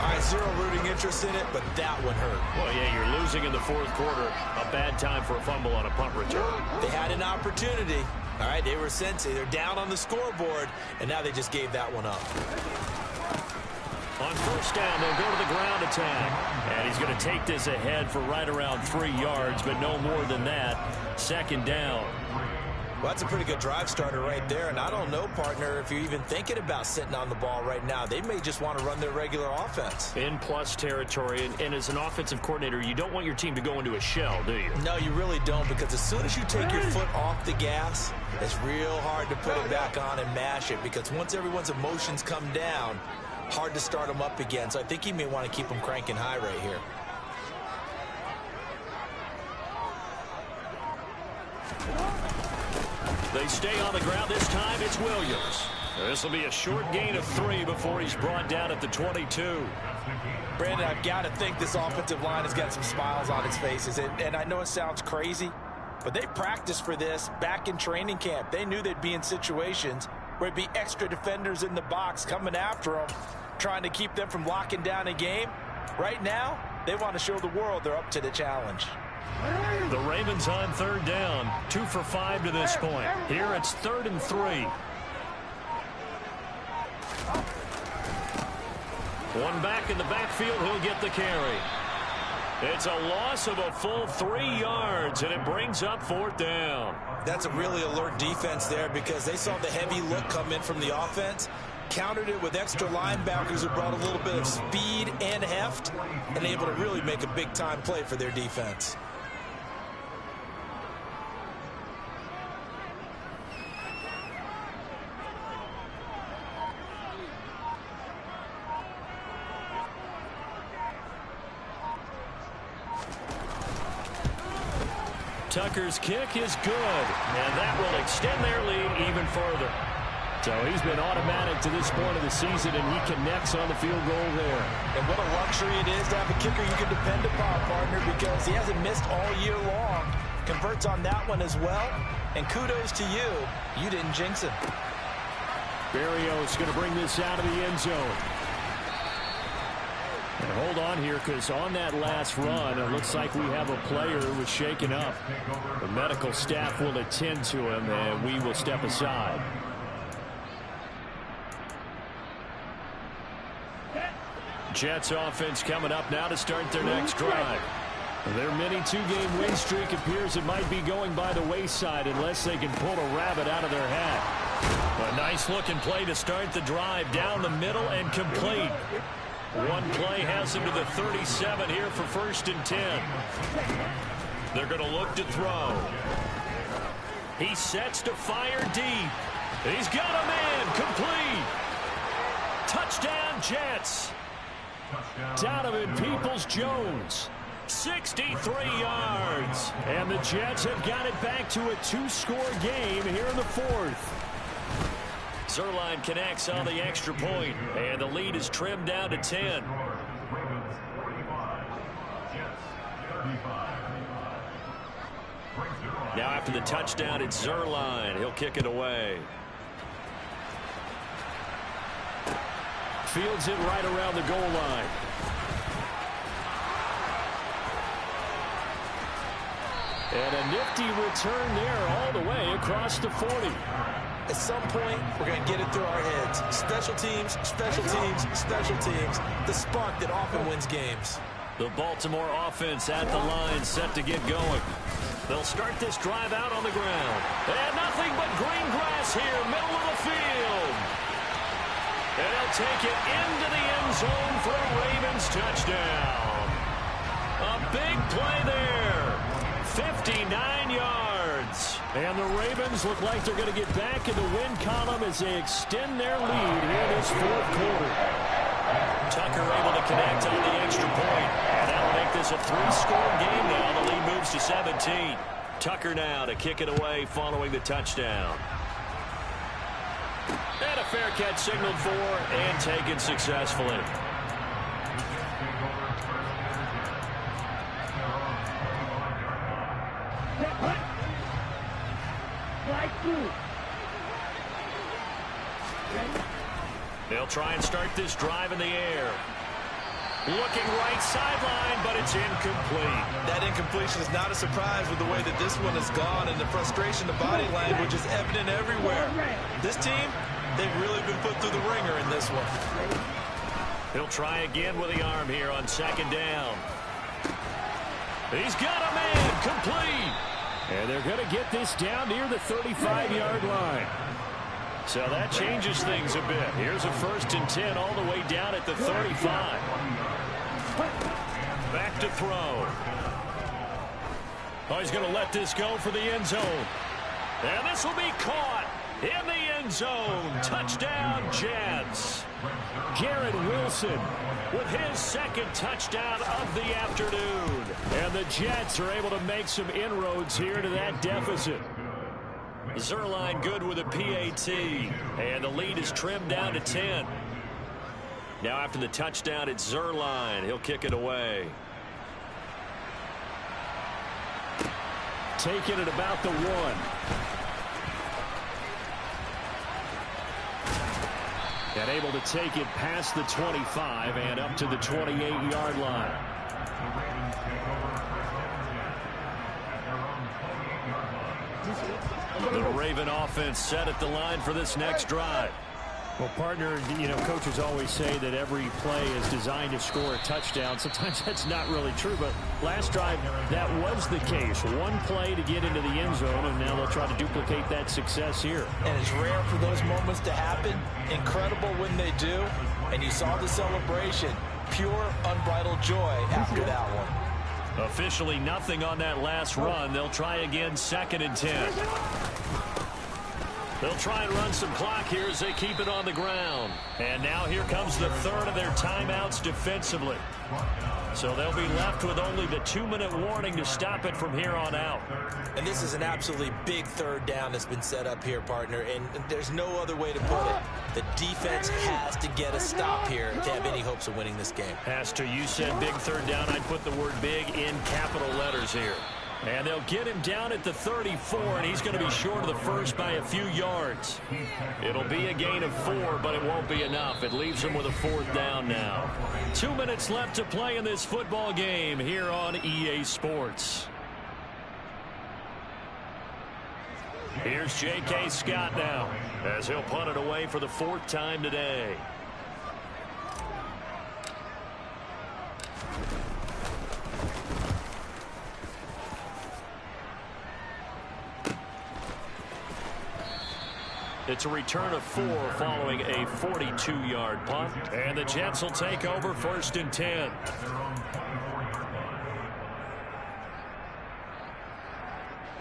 All right, zero rooting interest in it, but that one hurt. Well, yeah, you're losing in the fourth quarter. A bad time for a fumble on a punt return. They had an opportunity. All right, they were sensing. They're down on the scoreboard, and now they just gave that one up. On 1st down, they'll go to the ground attack. And he's going to take this ahead for right around 3 yards, but no more than that. 2nd down. Well, that's a pretty good drive starter right there. And I don't know, partner, if you're even thinking about sitting on the ball right now. They may just want to run their regular offense. In plus territory. And as an offensive coordinator, you don't want your team to go into a shell, do you? No, you really don't, because as soon as you take your foot off the gas, it's real hard to put it back on and mash it. Because once everyone's emotions come down, hard to start them up again. So I think he may want to keep them cranking high right here. They stay on the ground. This time it's Williams. This will be a short gain of 3 before he's brought down at the 22. Brandon, I've got to think this offensive line has got some smiles on its faces. And I know it sounds crazy, but they practiced for this back in training camp. They knew they'd be in situations where it'd be extra defenders in the box coming after them, trying to keep them from locking down a game. Right now, they want to show the world they're up to the challenge. The Ravens on 3rd down. 2 for 5 to this point. Here it's 3rd and 3. One back in the backfield. He'll get the carry. It's a loss of a full 3 yards, and it brings up 4th down. That's a really alert defense there because they saw the heavy look come in from the offense, countered it with extra linebackers who brought a little bit of speed and heft, and able to really make a big-time play for their defense. Tucker's kick is good, and that will extend their lead even further. So he's been automatic to this point of the season, and he connects on the field goal there. And what a luxury it is to have a kicker you can depend upon, partner, because he hasn't missed all year long. Converts on that one as well, and kudos to you. You didn't jinx him. Berrios going to bring this out of the end zone. And hold on here, because on that last run, it looks like we have a player who was shaken up. The medical staff will attend to him, and we will step aside. Jets offense coming up now to start their next drive. Their mini two-game win streak appears it might be going by the wayside unless they can pull a rabbit out of their hat. A nice-looking play to start the drive down the middle and complete. One play has him to the 37 here for 1st and 10. They're going to look to throw. He sets to fire deep. He's got a man complete. Touchdown Jets. Donovan Peoples-Jones. 63 yards. And the Jets have got it back to a 2-score game here in the 4th. Zerline connects on the extra point, and the lead is trimmed down to 10. Now after the touchdown, it's Zerline. He'll kick it away. Fields it right around the goal line. And a nifty return there all the way across the 40. At some point, we're going to get it through our heads. Special teams, special teams, special teams. The spark that often wins games. The Baltimore offense at the line set to get going. They'll start this drive out on the ground. And nothing but green grass here, middle of the field. And they'll take it into the end zone for a Ravens touchdown. A big play there. 59 yards. And the Ravens look like they're going to get back in the win column as they extend their lead here in this 4th quarter. Tucker able to connect on the extra point. And that'll make this a 3-score game now. The lead moves to 17. Tucker now to kick it away following the touchdown. And a fair catch signaled for and taken successfully. They'll try and start this drive in the air. Looking right sideline, but it's incomplete. That incompletion is not a surprise with the way that this one has gone, and the frustration, the body language is evident everywhere. This team, they've really been put through the ringer in this one. He'll try again with the arm here on 2nd down. He's got a man complete. And they're going to get this down near the 35-yard line. So that changes things a bit. Here's a 1st and 10 all the way down at the 35. Back to throw. Oh, he's going to let this go for the end zone. And this will be caught in the end zone. Touchdown, Jets. Garrett Wilson with his 2nd touchdown of the afternoon. And the Jets are able to make some inroads here to that deficit. Zerline good with a PAT. And the lead is trimmed down to 10. Now after the touchdown, it's Zerline. He'll kick it away. Taking it about the 1. And able to take it past the 25 and up to the 28-yard line. The Raven offense set at the line for this next drive. Well, partner, you know, coaches always say that every play is designed to score a touchdown. Sometimes that's not really true, but last drive, that was the case. One play to get into the end zone, and now they'll try to duplicate that success here. And it's rare for those moments to happen. Incredible when they do. And you saw the celebration. Pure, unbridled joy after that one. Officially nothing on that last run. They'll try again 2nd and 10. They'll try and run some clock here as they keep it on the ground. And now here comes the 3rd of their timeouts defensively. So they'll be left with only the 2-minute warning to stop it from here on out. And this is an absolutely big 3rd down that's been set up here, partner. And there's no other way to put it. The defense has to get a stop here to have any hopes of winning this game. Pastor, you said big 3rd down. I'd put the word big in capital letters here. And they'll get him down at the 34, and he's going to be short of the first by a few yards. It'll be a gain of 4, but it won't be enough. It leaves him with a 4th down now. 2 minutes left to play in this football game here on EA Sports. Here's J.K. Scott now as he'll punt it away for the 4th time today. It's a return of 4 following a 42-yard punt. And the Jets will take over 1st and 10.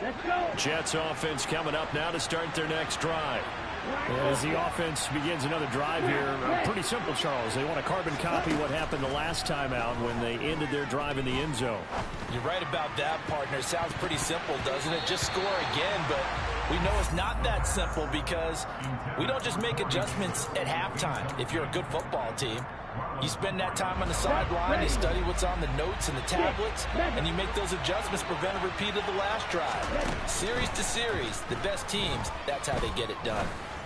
Let's go. Jets offense coming up now to start their next drive. As the offense begins another drive here, pretty simple, Charles. They want to carbon copy what happened the last time out when they ended their drive in the end zone. You're right about that, partner. It sounds pretty simple, doesn't it? Just score again, but we know it's not that simple because we don't just make adjustments at halftime. If you're a good football team, you spend that time on the sideline, you study what's on the notes and the tablets, and you make those adjustments, prevent a repeat of the last drive. Series to series, the best teams, that's how they get it done.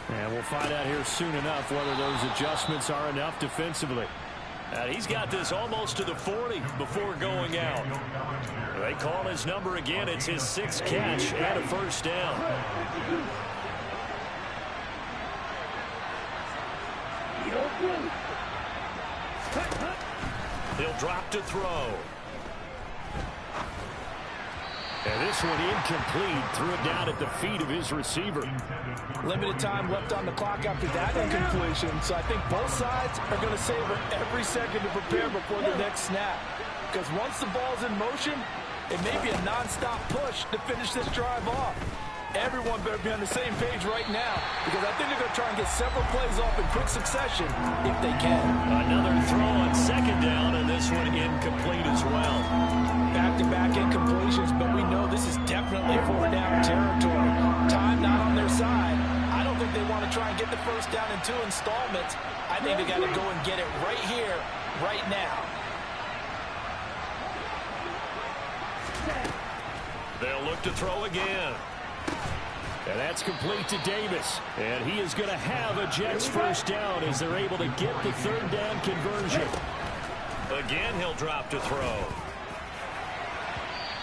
And we'll find out here soon enough whether those adjustments are enough defensively. And he's got this almost to the 40 before going out. They call his number again. It's his 6th catch and a 1st down. He'll drop to throw. And this one incomplete. Threw it down at the feet of his receiver. Limited time left on the clock after that incompletion, so I think both sides are going to savor every second to prepare before the next snap. Because once the ball's in motion, it may be a non-stop push to finish this drive off. Everyone better be on the same page right now, because I think they're going to try and get several plays off in quick succession if they can. Another throw on 2nd down, and this one incomplete as well. Back-to-back incompletions, but we know this is definitely 4th down territory. Time not on their side. I don't think they want to try and get the 1st down in 2 installments. I think they got to go and get it right here, right now. They'll look to throw again. And that's complete to Davis. And he is going to have a Jets 1st down as they're able to get the 3rd down conversion. Again, he'll drop to throw.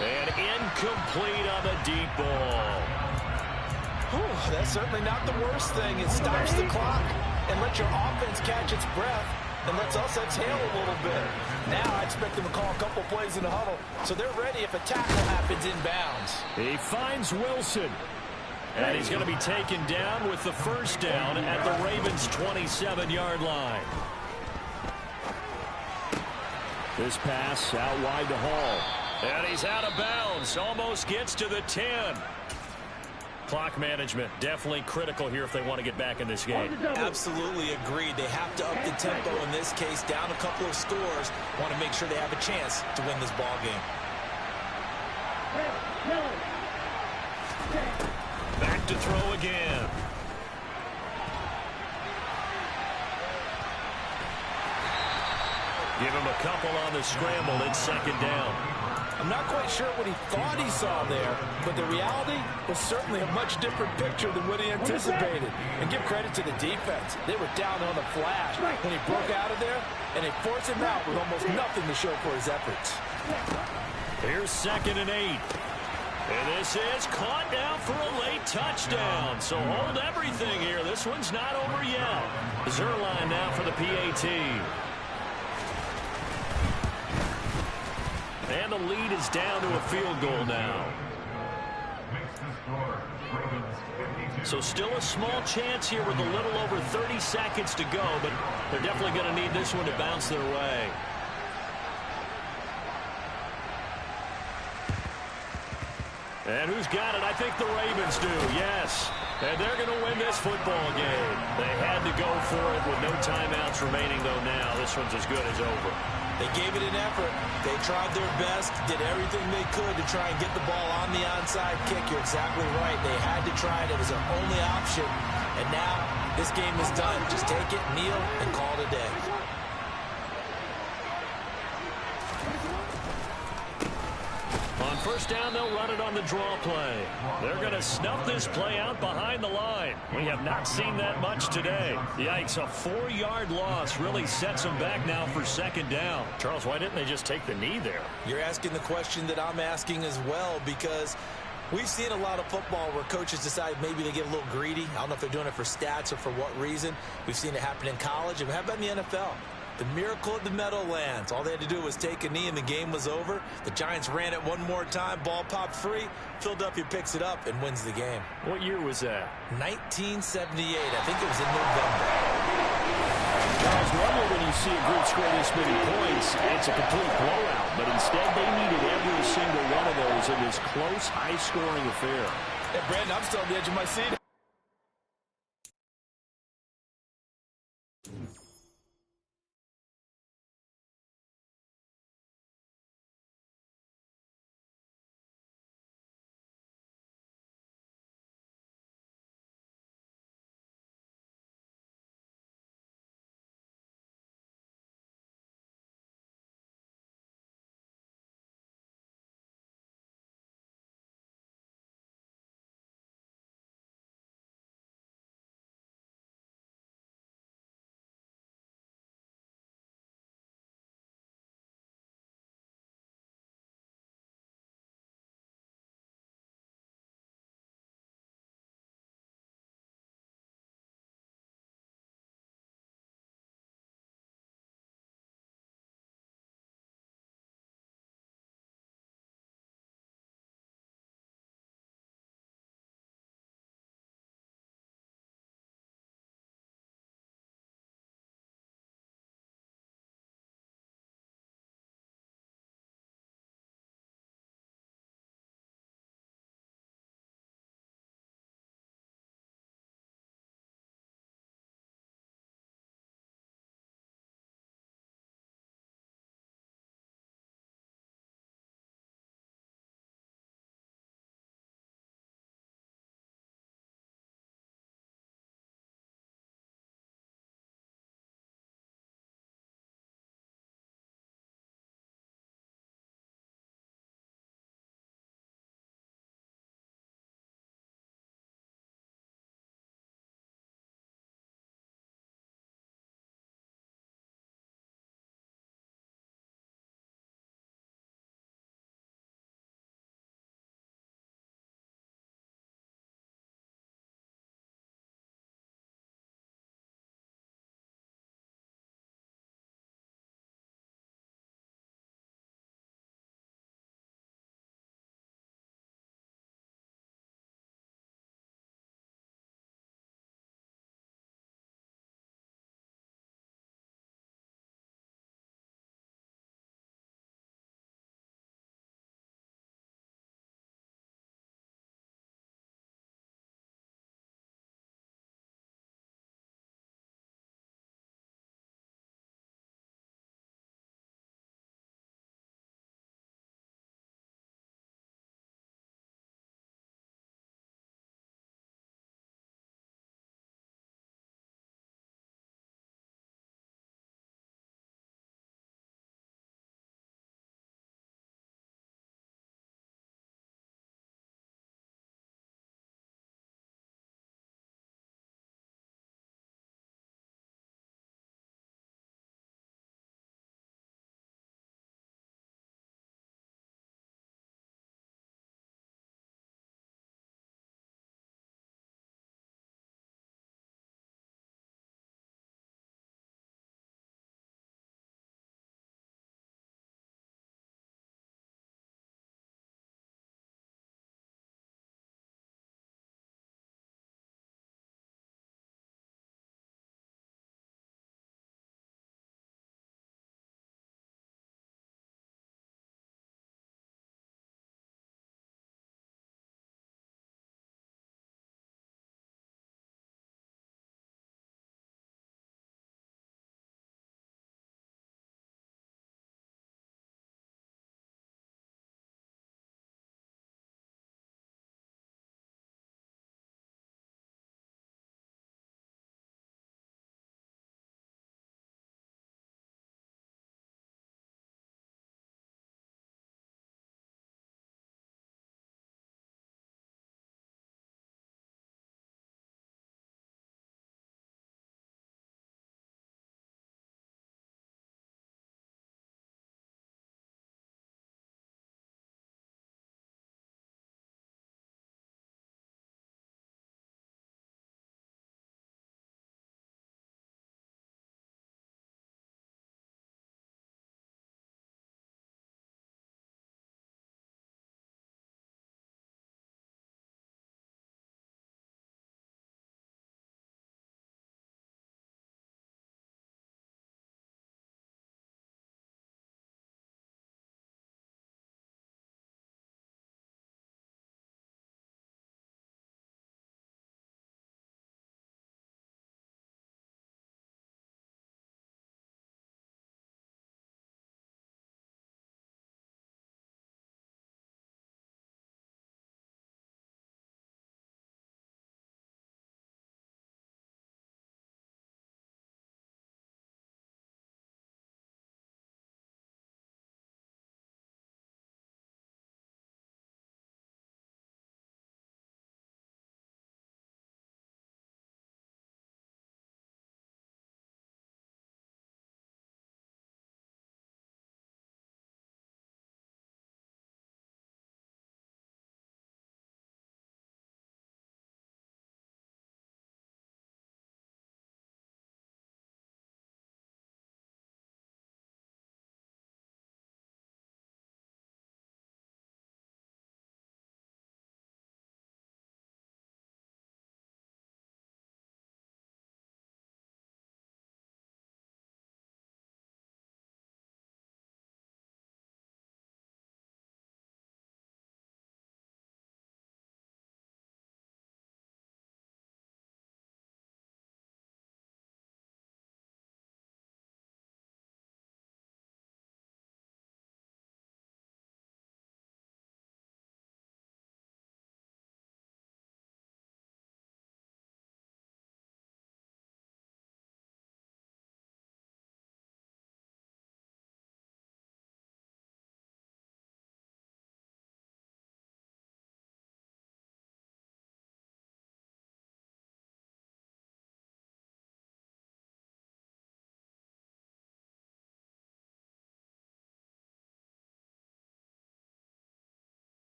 And incomplete on the deep ball. Whew, that's certainly not the worst thing. It stops the clock and lets your offense catch its breath and lets us exhale a little bit. Now I expect them to call a couple plays in the huddle, so they're ready if a tackle happens inbounds. He finds Wilson. And he's going to be taken down with the 1st down at the Ravens' 27-yard line. This pass out wide to Hall. And he's out of bounds. Almost gets to the 10. Clock management definitely critical here if they want to get back in this game. Absolutely agreed. They have to up the tempo in this case. Down a couple of scores. Want to make sure they have a chance to win this ball game. Back to throw again. Give him a couple on the scramble. It's 2nd down. I'm not quite sure what he thought he saw there, but the reality was certainly a much different picture than what he anticipated. And give credit to the defense. They were down on the flash when he broke out of there, and they forced him out with almost nothing to show for his efforts. Here's 2nd and 8. And this is caught now for a late touchdown. So hold everything here. This one's not over yet. Zerline now for the PAT. And the lead is down to a field goal now. So still a small chance here with a little over 30 seconds to go, but they're definitely going to need this one to bounce their way. And who's got it? I think the Ravens do, yes. And they're going to win this football game. They had to go for it with no timeouts remaining, though, now. This one's as good as over. They gave it an effort. They tried their best, did everything they could to try and get the ball on the onside kick. You're exactly right. They had to try it. It was their only option. And now this game is done. Just take it, kneel, and call it a day. On 1st down, they'll run it on the draw play. They're going to snuff this play out behind the line. We have not seen that much today. Yikes, a 4-yard loss really sets them back now for 2nd down. Charles, why didn't they just take the knee there? You're asking the question that I'm asking as well, because we've seen a lot of football where coaches decide maybe they get a little greedy. I don't know if they're doing it for stats or for what reason. We've seen it happen in college, and how about in the NFL? The miracle of the Meadowlands. All they had to do was take a knee and the game was over. The Giants ran it one more time. Ball popped free. Philadelphia picks it up and wins the game. What year was that? 1978. I think it was in November. Charles, normally when you see a group score this many points, it's a complete blowout. But instead, they needed every single one of those in this close, high-scoring affair. Hey, Brandon, I'm still on the edge of my seat.